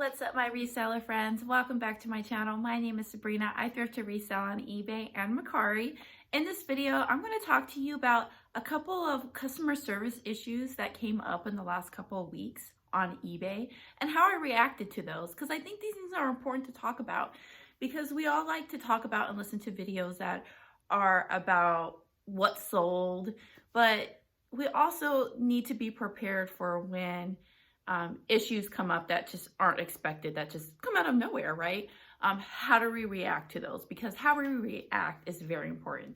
What's up, my reseller friends? Welcome back to my channel. My name is Sabrina. I thrift to resell on eBay and Mercari. In this video, I'm going to talk to you about a couple of customer service issues that came up in the last couple of weeks on eBay and how I reacted to those, because I think these things are important to talk about because we all like to talk about and listen to videos that are about what's sold, but we also need to be prepared for when issues come up that just aren't expected, that just come out of nowhere, right? How do we react to those? Because how we react is very important.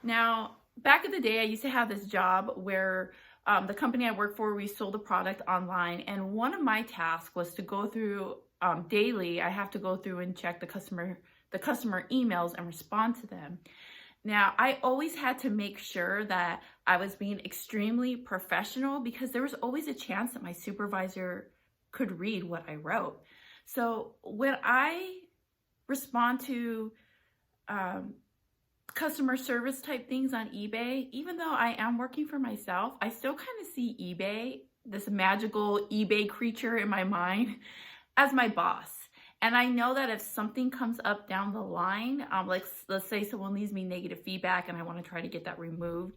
Now, back in the day, I used to have this job where the company I worked for, we sold a product online, and one of my tasks was to go through daily. I have to go through and check the customer emails and respond to them. Now, I always had to make sure that I was being extremely professional because there was always a chance that my supervisor could read what I wrote. So when I respond to customer service type things on eBay, even though I am working for myself, I still kind of see eBay, this magical eBay creature in my mind, as my boss. And I know that if something comes up down the line, like let's say someone leaves me negative feedback and I want to try to get that removed,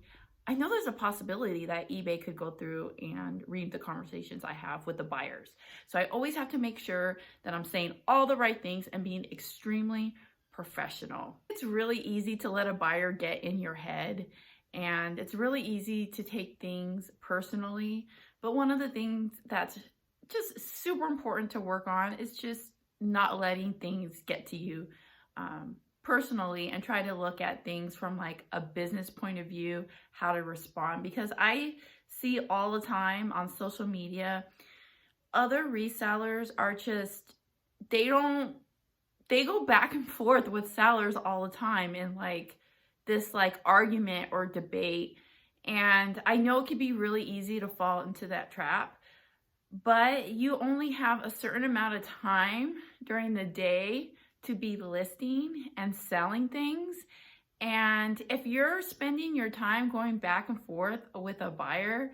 I know there's a possibility that eBay could go through and read the conversations I have with the buyers. So I always have to make sure that I'm saying all the right things and being extremely professional. It's really easy to let a buyer get in your head, and it's really easy to take things personally. But one of the things that's just super important to work on is just not letting things get to you personally, and try to look at things from like a business point of view, how to respond. Because I see all the time on social media, other resellers are just, they go back and forth with sellers all the time in like this like argument or debate. And I know it can be really easy to fall into that trap, but you only have a certain amount of time during the day to be listing and selling things. And if you're spending your time going back and forth with a buyer,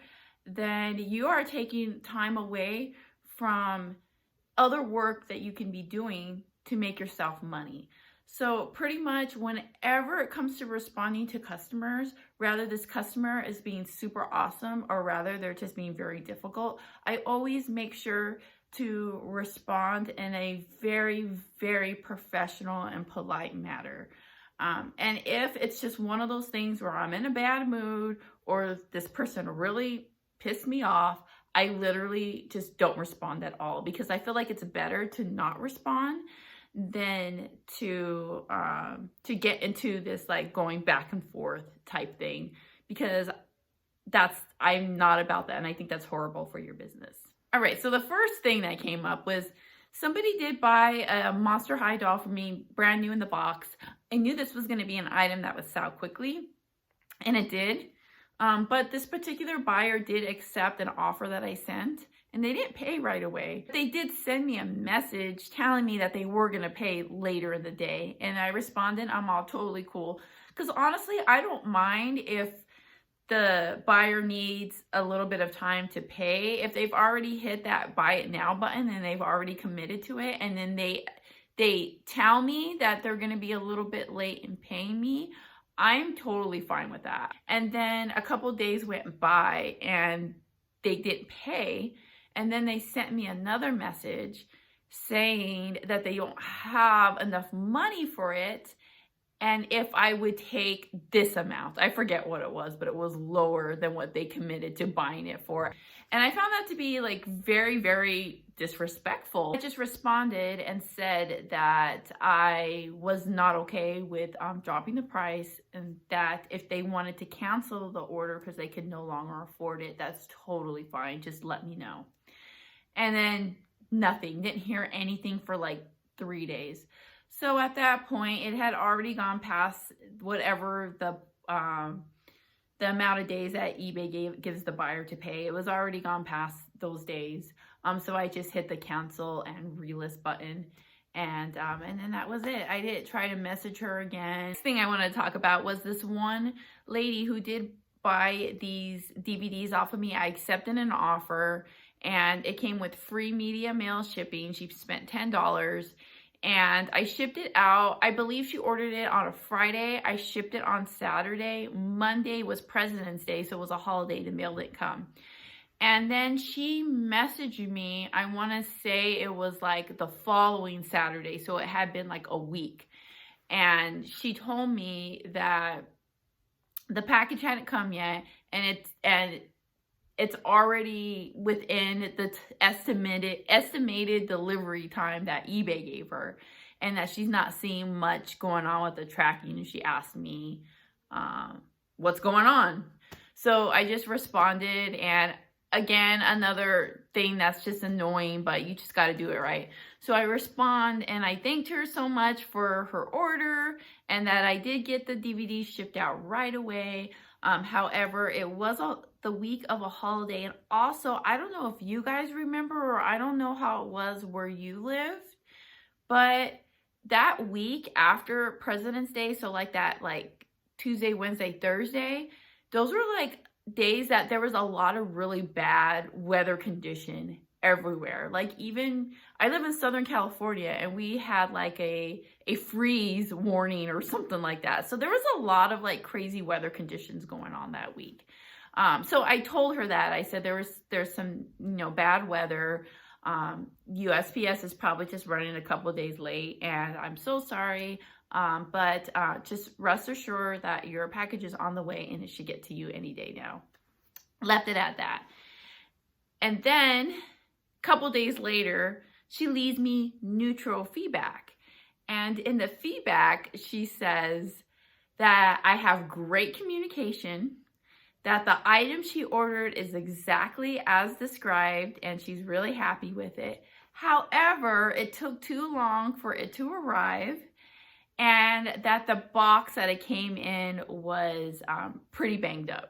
then you are taking time away from other work that you can be doing to make yourself money. So pretty much whenever it comes to responding to customers, rather this customer is being super awesome or rather they're just being very difficult, I always make sure to respond in a very, very professional and polite manner. And if it's just one of those things where I'm in a bad mood or this person really pissed me off, I literally just don't respond at all, because I feel like it's better to not respond than to get into this like going back and forth type thing, because I'm not about that, and I think that's horrible for your business. All right, so the first thing that came up was somebody did buy a Monster High doll for me, brand new in the box. I knew this was going to be an item that would sell quickly, and it did. But this particular buyer did accept an offer that I sent, and they didn't pay right away. They did send me a message telling me that they were going to pay later in the day, and I responded, I'm all totally cool. Because honestly, I don't mind if the buyer needs a little bit of time to pay. If they've already hit that buy it now button and they've already committed to it, and then they tell me that they're going to be a little bit late in paying me, I'm totally fine with that. And then a couple days went by and they didn't pay. And then they sent me another message saying that they don't have enough money for it, and if I would take this amount. I forget what it was, but it was lower than what they committed to buying it for. And I found that to be like very, very disrespectful. I just responded and said that I was not okay with dropping the price, and that if they wanted to cancel the order because they could no longer afford it, that's totally fine. Just let me know. And then nothing, didn't hear anything for like 3 days. So at that point, it had already gone past whatever the amount of days that eBay gives the buyer to pay. It was already gone past those days. So I just hit the cancel and relist button, and then that was it. I didn't try to message her again. Next thing I want to talk about was this one lady who did buy these DVDs off of me. I accepted an offer, and it came with free media mail shipping. She spent $10, and I shipped it out. I believe she ordered it on a Friday. I shipped it on Saturday. Monday was President's Day, so it was a holiday. The mail didn't come. And then she messaged me, I want to say it was like the following Saturday, so it had been like a week. And she told me that the package hadn't come yet, and it's already within the estimated delivery time that eBay gave her, and that she's not seeing much going on with the tracking. And she asked me, what's going on? So I just responded, and again, another thing that's just annoying, but you just got to do it right. So I respond, and I thanked her so much for her order, and that I did get the DVD shipped out right away. However, it was the week of a holiday, and also, I don't know if you guys remember, or I don't know how it was where you lived, but that week after President's Day, so like that, like Tuesday, Wednesday, Thursday, those were like days that there was a lot of really bad weather condition everywhere. Like, even I live in Southern California, and we had like a freeze warning or something like that. So there was a lot of like crazy weather conditions going on that week. So I told her that. I said there's some, bad weather. USPS is probably just running a couple of days late, and I'm so sorry. But just rest assured that your package is on the way, and it should get to you any day now. Left it at that. And then a couple days later, she leaves me neutral feedback. And in the feedback, she says that I have great communication, that the item she ordered is exactly as described, and she's really happy with it. However, it took too long for it to arrive, and that the box that it came in was pretty banged up.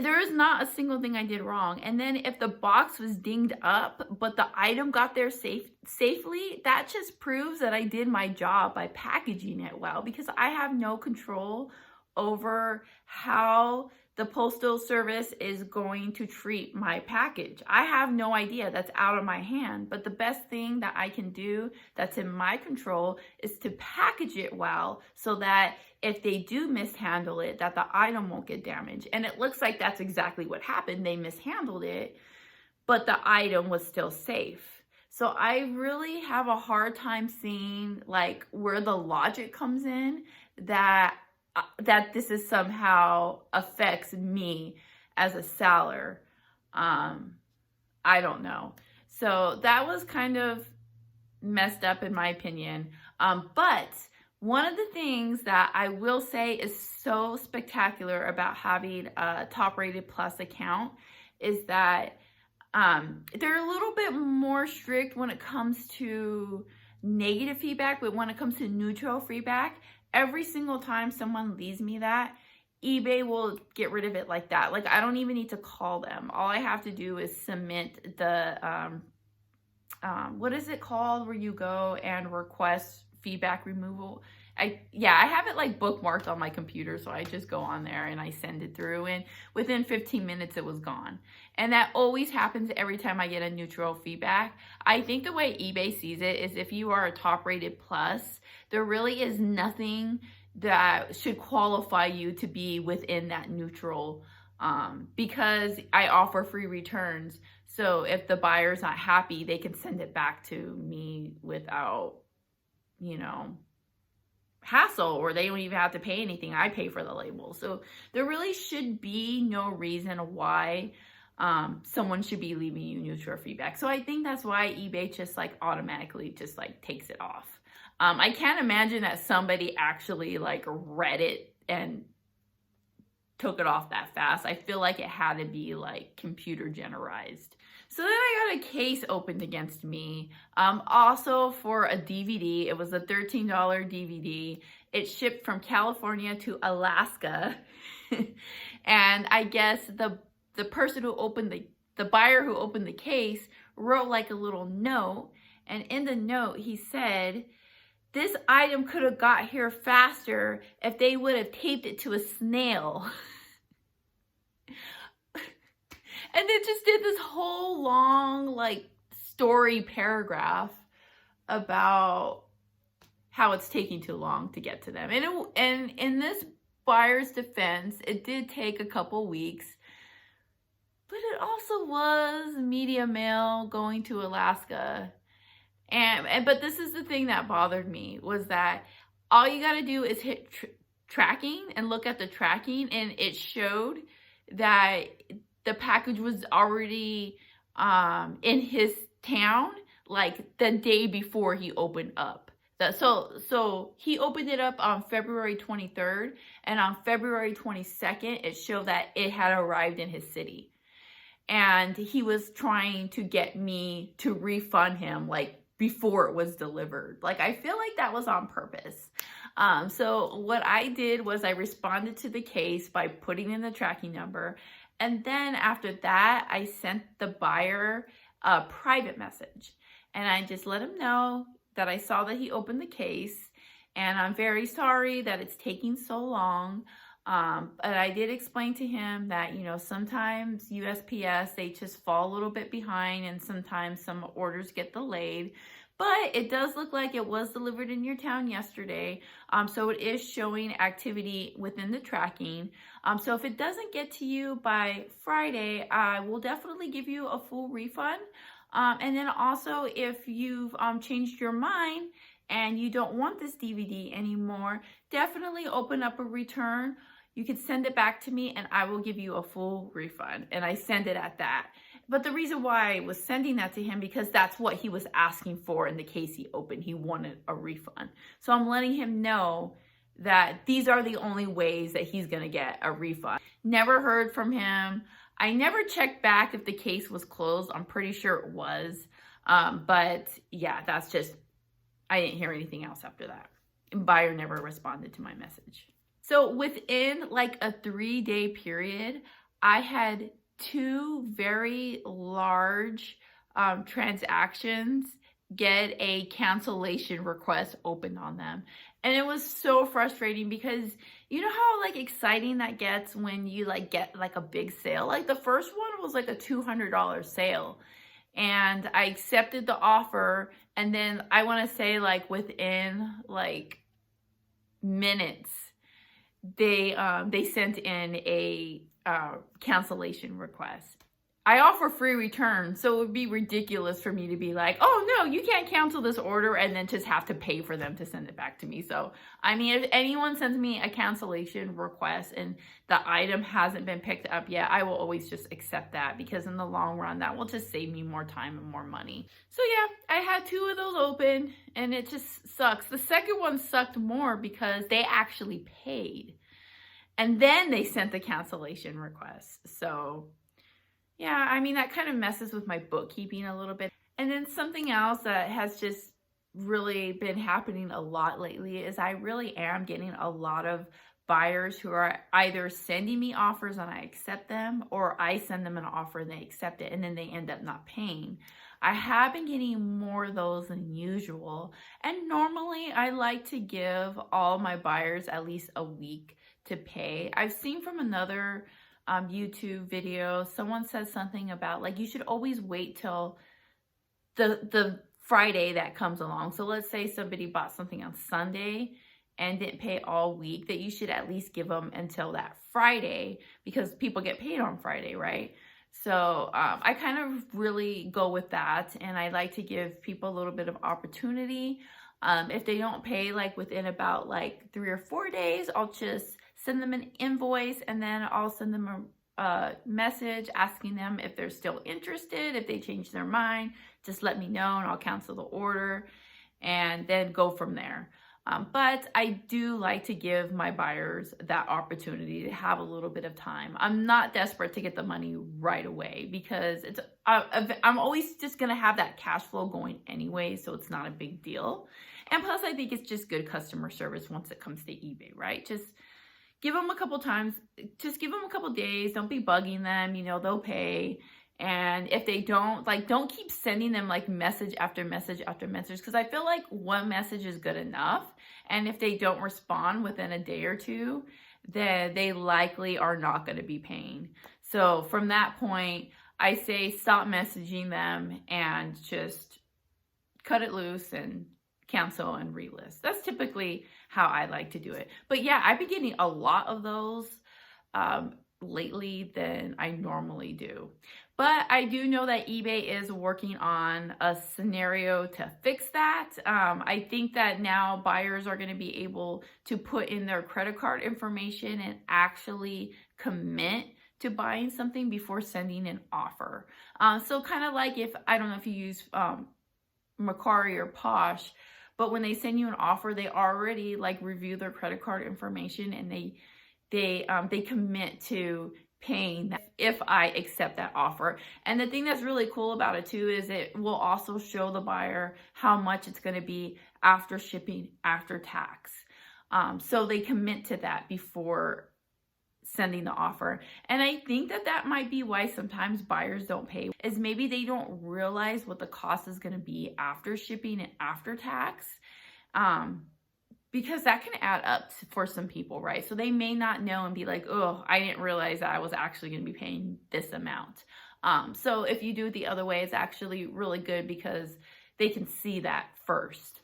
There is not a single thing I did wrong. And then if the box was dinged up, but the item got there safely, that just proves that I did my job by packaging it well, because I have no control over how the postal service is going to treat my package. I have no idea. That's out of my hand. But the best thing that I can do that's in my control is to package it well, so that if they do mishandle it, that the item won't get damaged. And it looks like that's exactly what happened. They mishandled it, but the item was still safe. So I really have a hard time seeing like where the logic comes in that this is somehow affects me as a seller. I don't know. So that was kind of messed up in my opinion. But one of the things that I will say is so spectacular about having a Top Rated Plus account is that they're a little bit more strict when it comes to negative feedback, but when it comes to neutral feedback, every single time someone leaves me that, eBay will get rid of it like that. Like, I don't even need to call them. All I have to do is submit the, what is it called where you go and request feedback removal? I have it like bookmarked on my computer, so I just go on there and I send it through, and within 15 minutes it was gone. And that always happens every time I get a neutral feedback. I think the way eBay sees it is if you are a Top Rated Plus, there really is nothing that should qualify you to be within that neutral, because I offer free returns. So if the buyer's not happy, they can send it back to me without, hassle, or they don't even have to pay anything. I pay for the label. So there really should be no reason why someone should be leaving you neutral feedback. So I think that's why eBay just like automatically just like takes it off. I can't imagine that somebody actually like read it and took it off that fast. I feel like it had to be like computer generalized. So then I got a case opened against me, also for a DVD. It was a $13 DVD. It shipped from California to Alaska. And I guess the person who opened the buyer who opened the case wrote like a little note. And in the note, he said, this item could have got here faster if they would have taped it to a snail. And it just did this whole long, like, story paragraph about how it's taking too long to get to them. And in this buyer's defense, it did take a couple weeks, but it also was media mail going to Alaska. But this is the thing that bothered me, was that all you got to do is hit tracking and look at the tracking, and it showed that the package was already in his town like the day before he opened up. So he opened it up on February 23rd, and on February 22nd, it showed that it had arrived in his city. And he was trying to get me to refund him like before it was delivered. Like, I feel like that was on purpose. So what I did was I responded to the case by putting in the tracking number. And then after that, I sent the buyer a private message. And I just let him know that I saw that he opened the case. And I'm very sorry that it's taking so long. But I did explain to him that, you know, sometimes USPS, they just fall a little bit behind, and sometimes some orders get delayed. But it does look like it was delivered in your town yesterday. So it is showing activity within the tracking. So if it doesn't get to you by Friday, I will definitely give you a full refund. And then also, if you've changed your mind and you don't want this DVD anymore, definitely open up a return. You can send it back to me and I will give you a full refund. And I send it at that. But the reason why I was sending that to him, because that's what he was asking for in the case he opened. He wanted a refund. So I'm letting him know that these are the only ways that he's going to get a refund. Never heard from him. I never checked back if the case was closed. I'm pretty sure it was. But yeah, that's just, I didn't hear anything else after that. Buyer never responded to my message. So within like a 3-day period, I had 2 very large transactions get a cancellation request opened on them. And it was so frustrating because you know how like exciting that gets when you like get like a big sale? Like the first one was like a $200 sale. And I accepted the offer, and then I want to say like within like minutes, they sent in a cancellation request. I offer free returns, so it would be ridiculous for me to be like, oh no, you can't cancel this order and then just have to pay for them to send it back to me. So, I mean, if anyone sends me a cancellation request and the item hasn't been picked up yet, I will always just accept that, because in the long run, that will just save me more time and more money. So yeah, I had 2 of those open and it just sucks. The second one sucked more because they actually paid and then they sent the cancellation request. So yeah, I mean, that kind of messes with my bookkeeping a little bit. And then something else that has just really been happening a lot lately is I really am getting a lot of buyers who are either sending me offers and I accept them, or I send them an offer and they accept it and then they end up not paying. I have been getting more of those than usual. And normally I like to give all my buyers at least a week to pay. I've seen from another YouTube video, someone said something about like you should always wait till the Friday that comes along. So let's say somebody bought something on Sunday and didn't pay all week, that you should at least give them until that Friday, because people get paid on Friday, right? So I kind of really go with that, and I like to give people a little bit of opportunity. If they don't pay like within about like 3 or 4 days, I'll just send them an invoice, and then I'll send them a message asking them if they're still interested. If they change their mind, just let me know and I'll cancel the order and then go from there. But I do like to give my buyers that opportunity to have a little bit of time. I'm not desperate to get the money right away, because I'm always just going to have that cash flow going anyway, so it's not a big deal. And plus, I think it's just good customer service once it comes to eBay, right? Just give them a couple times, just give them a couple days. Don't be bugging them, you know, they'll pay. And if they don't, like, don't keep sending them like message after message after message, because I feel like one message is good enough. And if they don't respond within a day or two, then they likely are not going to be paying. So from that point, I say stop messaging them and just cut it loose and cancel and relist. That's typically how I like to do it. But yeah, I've been getting a lot of those lately than I normally do. But I do know that eBay is working on a scenario to fix that. I think that now buyers are going to be able to put in their credit card information and actually commit to buying something before sending an offer. So kind of like if, I don't know if you use Mercari or Posh, but when they send you an offer, they already like review their credit card information and they commit to paying that if I accept that offer. And the thing that's really cool about it too is it will also show the buyer how much it's going to be after shipping, after tax. So they commit to that before sending the offer. And I think that that might be why sometimes buyers don't pay, is maybe they don't realize what the cost is going to be after shipping and after tax. Because that can add up for some people, right? So they may not know and be like, oh, I didn't realize that I was actually going to be paying this amount. So if you do it the other way, it's actually really good because they can see that first.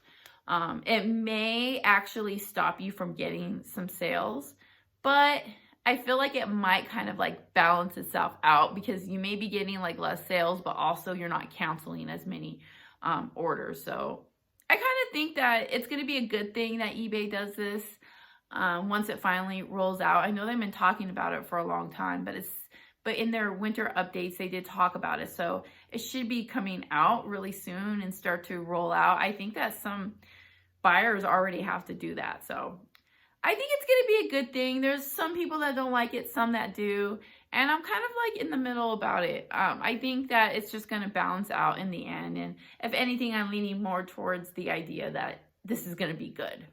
It may actually stop you from getting some sales, but I feel like it might kind of like balance itself out because you may be getting like less sales, but also you're not canceling as many orders. So I kind of think that it's going to be a good thing that eBay does this once it finally rolls out. I know they've been talking about it for a long time, but in their winter updates, they did talk about it. So it should be coming out really soon and start to roll out. I think that some buyers already have to do that. So I think it's going to be a good thing. There's some people that don't like it, some that do. And I'm kind of like in the middle about it. I think that it's just going to balance out in the end. And if anything, I'm leaning more towards the idea that this is going to be good.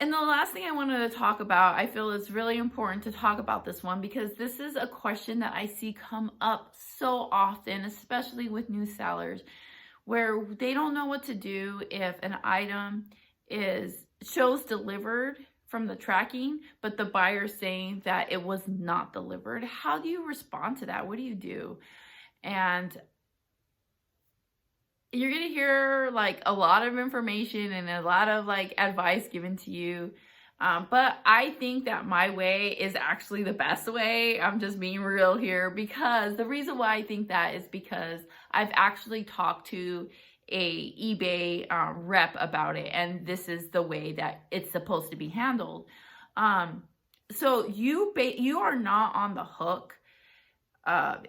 And the last thing I wanted to talk about, I feel it's really important to talk about this one because this is a question that I see come up so often, especially with new sellers, where they don't know what to do if an item shows delivered from the tracking, but the buyer saying that it was not delivered. How do you respond to that? What do you do? And you're going to hear like a lot of information and a lot of like advice given to you. But I think that my way is actually the best way. I'm just being real here because the reason why I think that is because I've actually talked to a eBay rep about it, and this is the way that it's supposed to be handled. So you are not on the hook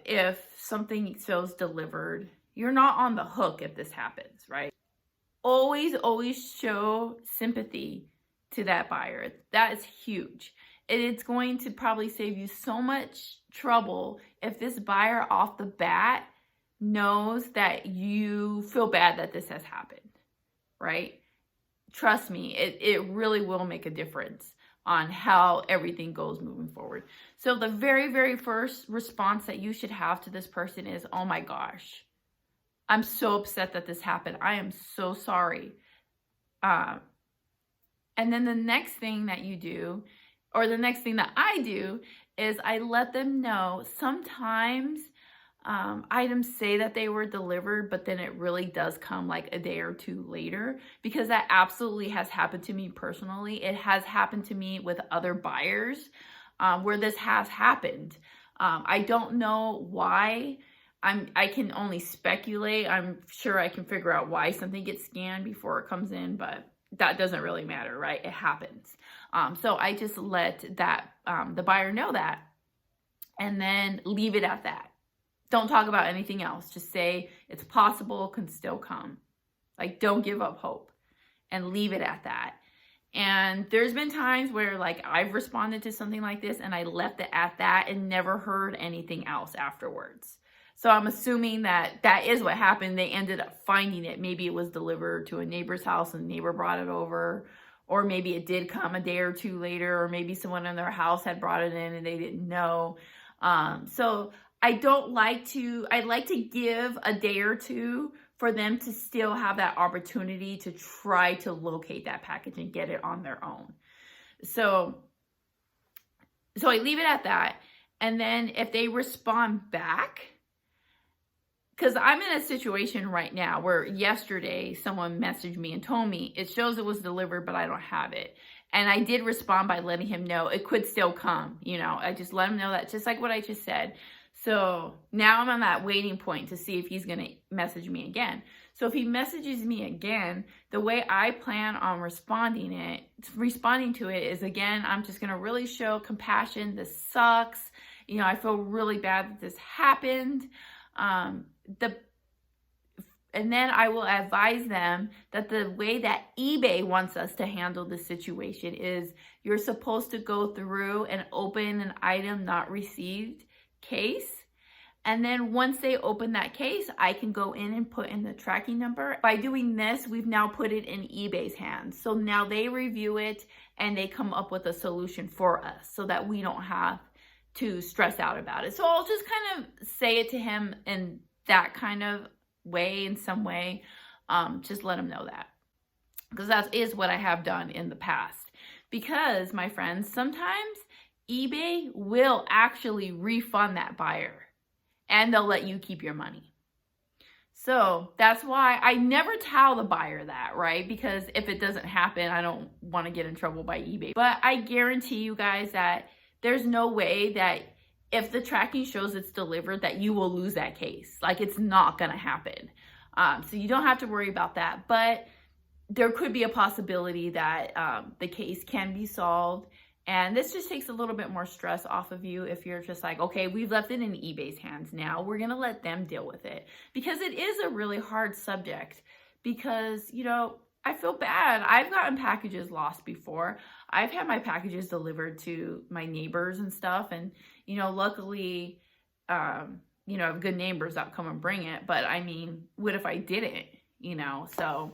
if something shows delivered. You're not on the hook if this happens, right? Always show sympathy to that buyer. That is huge. And it's going to probably save you so much trouble if this buyer off the bat knows that you feel bad that this has happened, right? Trust me, it really will make a difference on how everything goes moving forward. So the very, very first response that you should have to this person is, oh my gosh, I'm so upset that this happened. I am so sorry. And then the next thing that you do, or the next thing that I do, is I let them know sometimes items say that they were delivered, but then it really does come like a day or two later, because that absolutely has happened to me personally. It has happened to me with other buyers where this has happened. I don't know why. I can only speculate. I'm sure I can figure out why something gets scanned before it comes in, but that doesn't really matter, right? It happens. So I just let the buyer know that and then leave it at that. Don't talk about anything else. Just say it's possible, can still come. Like, don't give up hope and leave it at that. And there's been times where like I've responded to something like this and I left it at that and never heard anything else afterwards. So I'm assuming that that is what happened. They ended up finding it. Maybe it was delivered to a neighbor's house and the neighbor brought it over. Or maybe it did come a day or two later. Or maybe someone in their house had brought it in and they didn't know. So I'd like to give a day or two for them to still have that opportunity to try to locate that package and get it on their own. So I leave it at that. And then if they respond back, because I'm in a situation right now where yesterday someone messaged me and told me it shows it was delivered, but I don't have it. And I did respond by letting him know it could still come. You know, I just let him know that, just like what I just said. So now I'm on that waiting point to see if he's going to message me again. So if he messages me again, the way I plan on responding to it is, again, I'm just going to really show compassion. This sucks. You know, I feel really bad that this happened. And then I will advise them that the way that eBay wants us to handle the situation is you're supposed to go through and open an item not received case. And then once they open that case, I can go in and put in the tracking number. By doing this, we've now put it in eBay's hands. So now they review it and they come up with a solution for us so that we don't have to stress out about it. So I'll just kind of say it to him in that kind of way, in some way, just let him know that, because that is what I have done in the past. Because, my friends, sometimes eBay will actually refund that buyer and they'll let you keep your money. So that's why I never tell the buyer that, right? Because if it doesn't happen, I don't want to get in trouble by eBay. But I guarantee you guys that there's no way that if the tracking shows it's delivered, that you will lose that case. Like, it's not gonna happen. So you don't have to worry about that. But there could be a possibility that the case can be solved. And this just takes a little bit more stress off of you if you're just like, okay, we've left it in eBay's hands now. We're gonna let them deal with it. Because it is a really hard subject. Because, you know, I feel bad. I've gotten packages lost before. I've had my packages delivered to my neighbors and stuff. And, you know, luckily, you know, I have good neighbors that come and bring it. But I mean, what if I didn't, you know? So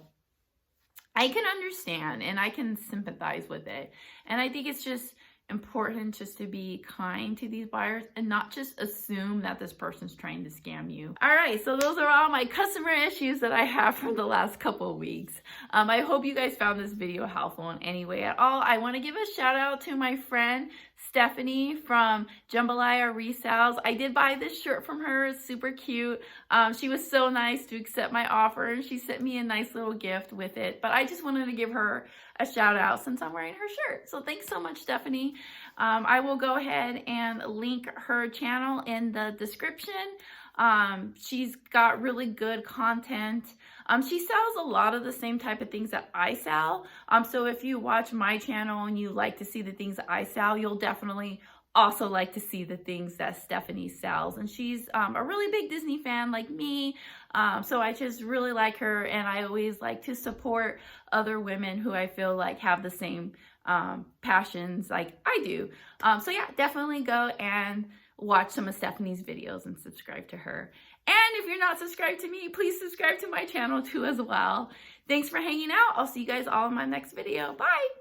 I can understand and I can sympathize with it. And I think it's just important just to be kind to these buyers and not just assume that this person's trying to scam you. All right, so those are all my customer issues that I have from the last couple of weeks. I hope you guys found this video helpful in any way at all. I want to give a shout out to my friend Stephanie from Jambalaya Resells. I did buy this shirt from her. It's super cute. She was so nice to accept my offer and she sent me a nice little gift with it. But I just wanted to give her a shout out since I'm wearing her shirt. So thanks so much, Stephanie. I will go ahead and link her channel in the description. She's got really good content. She sells a lot of the same type of things that I sell. So if you watch my channel and you like to see the things that I sell, you'll definitely also like to see the things that Stephanie sells. And she's a really big Disney fan like me. So I just really like her, and I always like to support other women who I feel like have the same passions like I do. So yeah, definitely go and watch some of Stephanie's videos and subscribe to her. And if you're not subscribed to me, please subscribe to my channel too as well. Thanks for hanging out. I'll see you guys all in my next video. Bye.